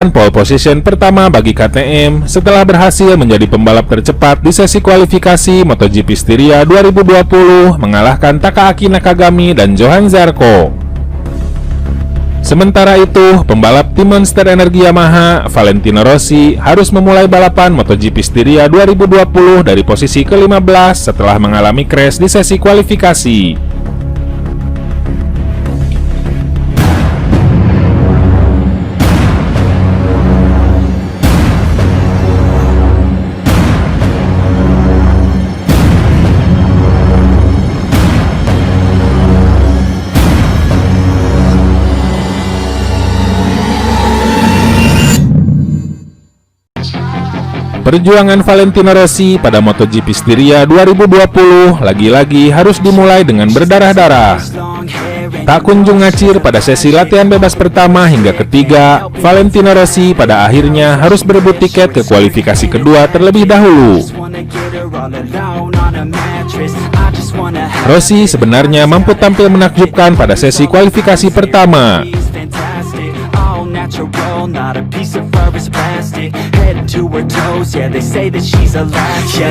merupakan pole position pertama bagi KTM setelah berhasil menjadi pembalap tercepat di sesi kualifikasi MotoGP Styria 2020 mengalahkan Takaaki Nakagami dan Johann Zarco. Sementara itu, pembalap tim Monster Energi Yamaha, Valentino Rossi, harus memulai balapan MotoGP Styria 2020 dari posisi ke-15 setelah mengalami crash di sesi kualifikasi. Perjuangan Valentino Rossi pada MotoGP Styria 2020 lagi-lagi harus dimulai dengan berdarah-darah. Tak kunjung ngacir pada sesi latihan bebas pertama hingga ketiga, Valentino Rossi pada akhirnya harus berebut tiket ke kualifikasi kedua terlebih dahulu. Rossi sebenarnya mampu tampil menakjubkan pada sesi kualifikasi pertama.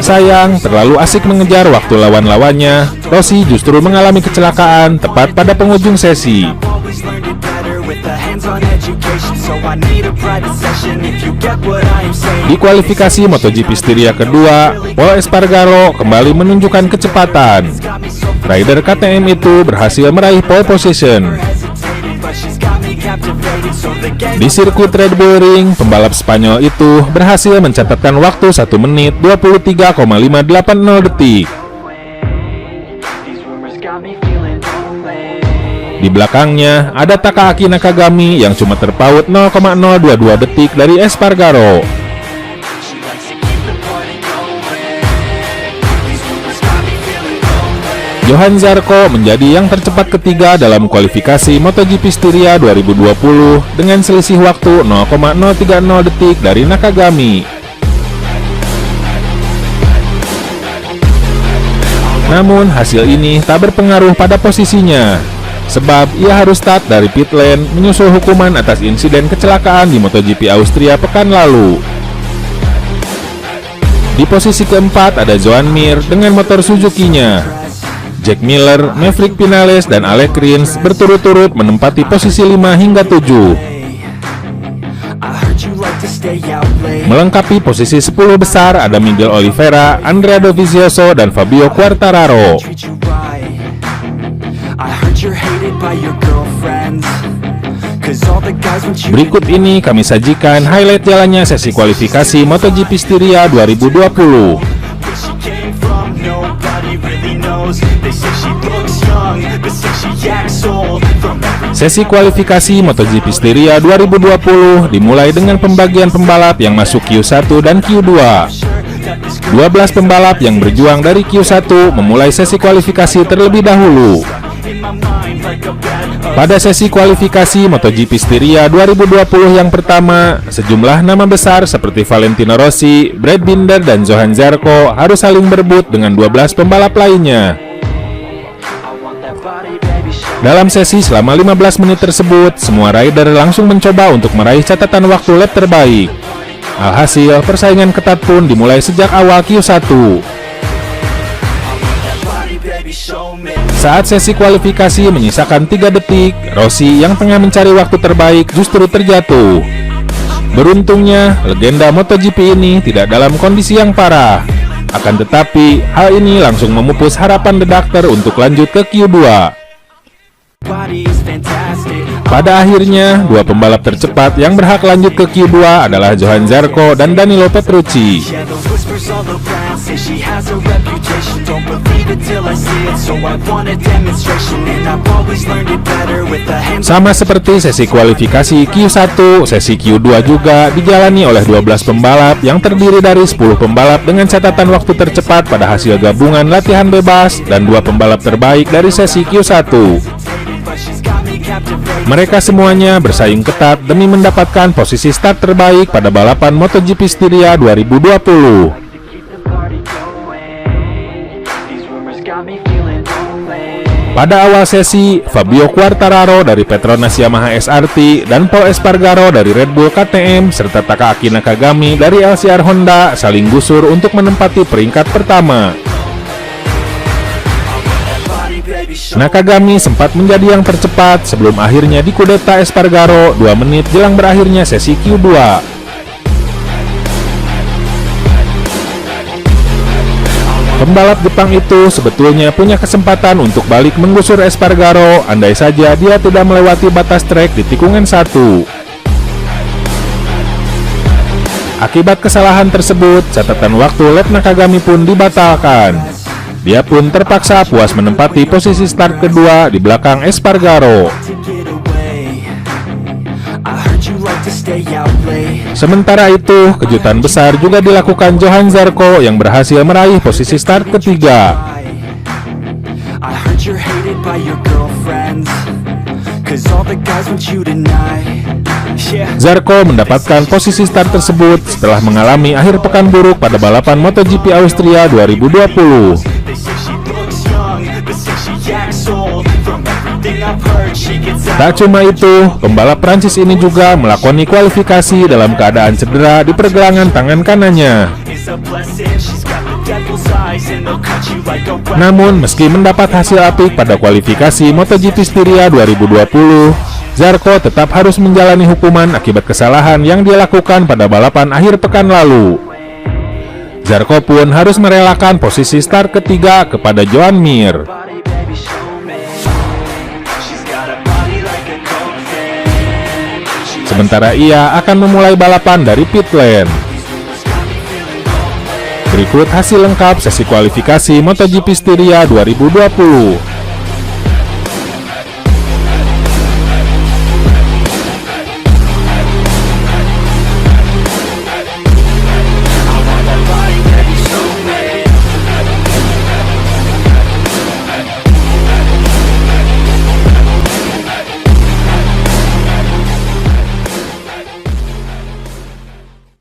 Sayang, terlalu asik mengejar waktu lawan-lawannya, Rossi justru mengalami kecelakaan tepat pada penghujung sesi. Di kualifikasi MotoGP Styria kedua, Pol Espargaro kembali menunjukkan kecepatan. Rider KTM itu berhasil meraih pole position. Di sirkuit Red Bull Ring, pembalap Spanyol itu berhasil mencatatkan waktu 1 menit 23,580 detik. Di belakangnya ada Takaaki Nakagami yang cuma terpaut 0,022 detik dari Espargaro. Johann Zarco menjadi yang tercepat ketiga dalam kualifikasi MotoGP Styria 2020 dengan selisih waktu 0,030 detik dari Nakagami. Namun hasil ini tak berpengaruh pada posisinya, sebab ia harus start dari pit lane menyusul hukuman atas insiden kecelakaan di MotoGP Austria pekan lalu. Di posisi keempat ada Joan Mir dengan motor Suzuki-nya. Jack Miller, Maverick Vinales, dan Alex Rins berturut-turut menempati posisi 5 hingga 7. Melengkapi posisi 10 besar ada Miguel Oliveira, Andrea Dovizioso, dan Fabio Quartararo. Berikut ini kami sajikan highlight jalannya sesi kualifikasi MotoGP Styria 2020. Sesi kualifikasi MotoGP Styria 2020 dimulai dengan pembagian pembalap yang masuk Q1 dan Q2. 12 pembalap yang berjuang dari Q1 memulai sesi kualifikasi terlebih dahulu. Pada sesi kualifikasi MotoGP Styria 2020 yang pertama, sejumlah nama besar seperti Valentino Rossi, Brad Binder, dan Johann Zarco harus saling berebut dengan 12 pembalap lainnya. Dalam sesi selama 15 menit tersebut, semua rider langsung mencoba untuk meraih catatan waktu lap terbaik. Alhasil, persaingan ketat pun dimulai sejak awal Q1. Saat sesi kualifikasi menyisakan 3 detik, Rossi yang tengah mencari waktu terbaik justru terjatuh. Beruntungnya, legenda MotoGP ini tidak dalam kondisi yang parah. Akan tetapi, hal ini langsung memupus harapan The Doctor untuk lanjut ke Q2. Pada akhirnya, dua pembalap tercepat yang berhak lanjut ke Q2 adalah Johann Zarco dan Danilo Petrucci. Sama seperti sesi kualifikasi Q1, sesi Q2 juga dijalani oleh 12 pembalap yang terdiri dari 10 pembalap dengan catatan waktu tercepat pada hasil gabungan latihan bebas dan 2 pembalap terbaik dari sesi Q1. Mereka semuanya bersaing ketat demi mendapatkan posisi start terbaik pada balapan MotoGP Styria 2020. Pada awal sesi, Fabio Quartararo dari Petronas Yamaha SRT dan Pol Espargaro dari Red Bull KTM serta Takaaki Nakagami dari LCR Honda saling gusur untuk menempati peringkat pertama. Nakagami sempat menjadi yang tercepat sebelum akhirnya dikudeta Espargaro 2 menit jelang berakhirnya sesi Q2. Pembalap Jepang itu sebetulnya punya kesempatan untuk balik menggusur Espargaro andai saja dia tidak melewati batas trek di tikungan 1. Akibat kesalahan tersebut, catatan waktu lap Nakagami pun dibatalkan. Dia pun terpaksa puas menempati posisi start kedua di belakang Espargaro. Sementara itu, kejutan besar juga dilakukan Johann Zarco yang berhasil meraih posisi start ketiga. Zarco mendapatkan posisi start tersebut setelah mengalami akhir pekan buruk pada balapan MotoGP Austria 2020. Tak cuma itu, pembalap Prancis ini juga melakoni kualifikasi dalam keadaan cedera di pergelangan tangan kanannya. Namun, meski mendapat hasil apik pada kualifikasi MotoGP Styria 2020, Zarco tetap harus menjalani hukuman akibat kesalahan yang dia lakukan pada balapan akhir pekan lalu. Zarco pun harus merelakan posisi start ketiga kepada Joan Mir. Sementara ia akan memulai balapan dari pit lane. Berikut hasil lengkap sesi kualifikasi MotoGP Styria 2020.